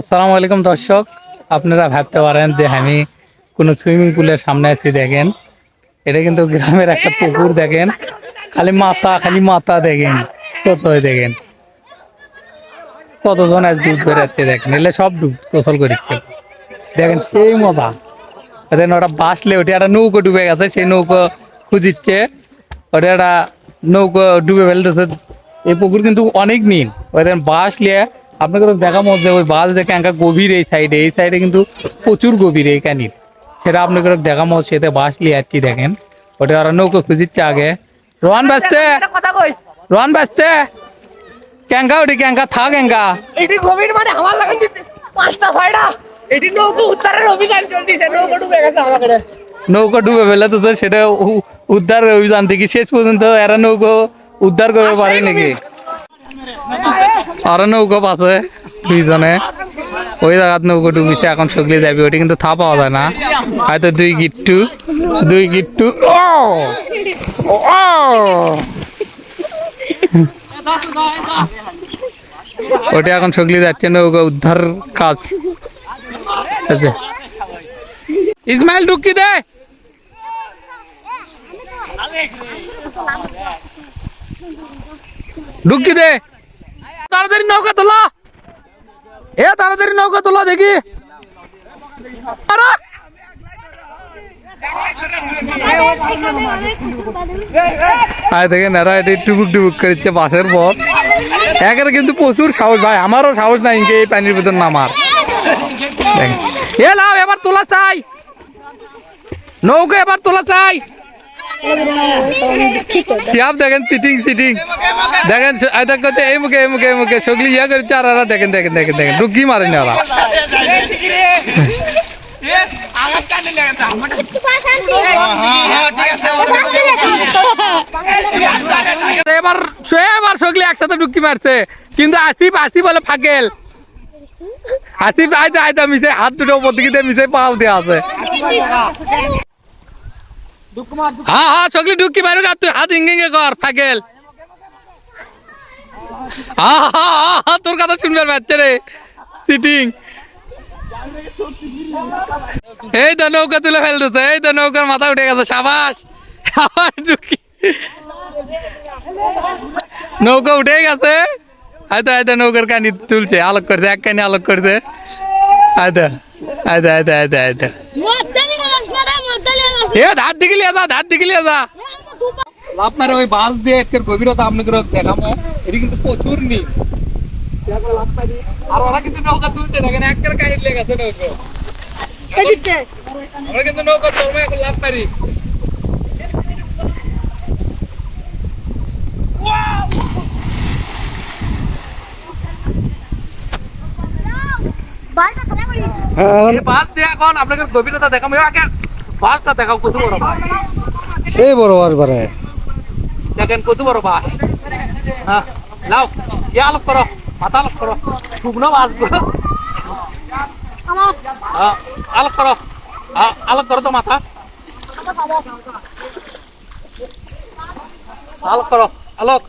আসসালামু আলাইকুম দর্শক, আপনারা ভাবতে পারেন যে আমি কোনো সুইমিং পুলের সামনে আছি। দেখেন, এটা কিন্তু গ্রামের একটা পুকুর। দেখেন, খালি মাথা দেখেন, কত দেখেন কতজন আজ ডুব বেড়াচ্ছে। দেখেন, এলে সব ডুব গোসল করিচ্ছে। দেখেন সেই মজা। দেখেন ওটা বাসলে ওটা একটা নৌকো ডুবে গেছে, সেই নৌকো খুঁজিচ্ছে। ওটা একটা নৌকো ডুবে ফেলতেছে। এই পুকুর কিন্তু অনেক নীল। ওই দেখেন বাস লিয়ে আপনাকে দেখা মধ্যে ওই বাস দেখে একা গভীর। এই সাইডে কিন্তু প্রচুর গভীর এই কানির। সেটা আপনাকে দেখা মত সেতে বাস লিয়ে যাচ্ছি। দেখেন ওটা ওরা নৌকো খুঁজিচ্ছে আগে। রোহান বাঁচতে রোহান বাঁচতে ক্যাঙ্কা ওটি ক্যাঙ্কা থা ক্যাঙ্কা এটি গভীর মানে আমার লাগে 5টা 6টা এটি নৌকো উদ্ধারের অভিযান চলতেছে। নৌকো ডুবে গেছে আমাদের। নৌকো ডুবে ফেলে তো সেটা উদ্ধারের অভিযান থেকে শেষ পর্যন্ত এরা নৌকো উদ্ধার করতে পারে নাকি? আর নৌকো পাশে দুইজনে ওই জায়গার নৌকো ডুবিছে, এখন সগলে যাবি। ওটি কিন্তু থা পাওয়া যায় না, হয়তো দুই গিট্টু ওটি এখন সগলে যাচ্ছে নৌকো উদ্ধার কাজ। ইসমাইল ঢুকি দে, ঢুকি দে, তাড়াতাড়ি নৌকা তোলা, তাড়াতাড়ি নৌকা তোলা দেখি। দেখেন এরা এটা টুবুক করছে বাসের পথ। একের কিন্তু প্রচুর সাহস ভাই, আমারও সাহস নাই এই পানির ভিতর নামার। লাও এবার তোলা চাই, নৌকা এবার তোলা চাই। দেখেন সিটিং দেখেন এই মুখে সগলি ইয়া করছে। আর দেখেন ডুকি মারেনি ওরা। এবার সগলি একসাথে ডুকি মারছে, কিন্তু আসিফ বলে ফাকেল। আসিফ আইতা মিশে হাত দুটো উপর দিকে মিশে পাও দেওয়া আছে। হ্যাঁ সগলি ডুকি মারুক, আর তুই হাত ইঙ্গে কর ফাকেল। তোর কথা শুনবার পাচ্ছে রে সিটিং। এই তো নৌকা তুলে ফেলতেছে, এই তো নৌকার মাথা উঠে গেছে। সাবাস, আবার ডুকি নৌকা উঠে গেছে। হয়তো নৌকার কানি তুলছে, আলোক করছে, এক কানি আলোক করছে। হাত দিকে লিয়ে যা। আপনার ওই বাস দিয়ে এর গভীরতা আপনাকে দেখাবো। এটি কিন্তু প্রচুর নীল। আর ওরা কিন্তু নৌকা তুলছে, দেখেন একের কাহিনী লেগেছে নৌকা। আমরা কিন্তু নৌকা চলবো এখন লাভ পারি। বাস দিয়ে এখন আপনাকে গভীরতা দেখাবো। আগে বাসটা দেখাও, কত বড় বাস। সেই বড় আর বারে দেখেন কত বড় বাস। হ্যাঁ লাও ইয়ে আলোক করো, মাথা আলোক করো, শুকনো বাস গুলো আলোক করো। আলোক করো তো মাথা, আলোক করো, আলোক।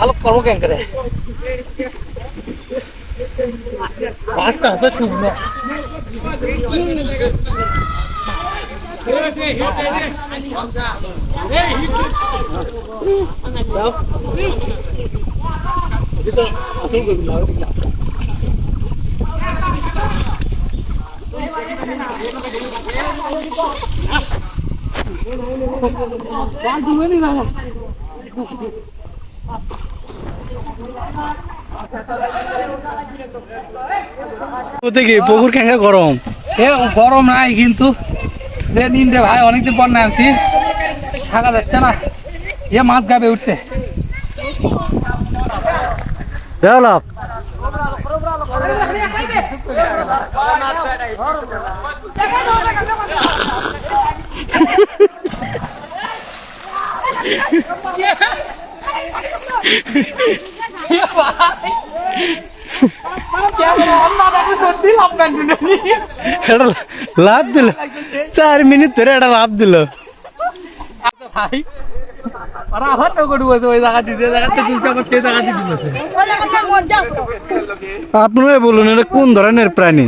আলোক করবো কেন করে? বাসটা হচ্ছে শুকনো। পুকুর খেঙ্গা গরম গরম নাই কিন্তু ভাই অনেকদিন পর না আনছি, থাকা যাচ্ছে না। মাছ গাবে উঠতে ডেভেলপ এটা লাভ দিল 4 মিনিট ধরে এটা লাভ দিল ভাই আর আবার নৌকো ডুবেছে ওই জায়গা দিতে জায়গাতে তুলছে আবার সেই জায়গা দিয়ে ডুবেছে আপনারা বলুন এটা কোন ধরনের প্রাণী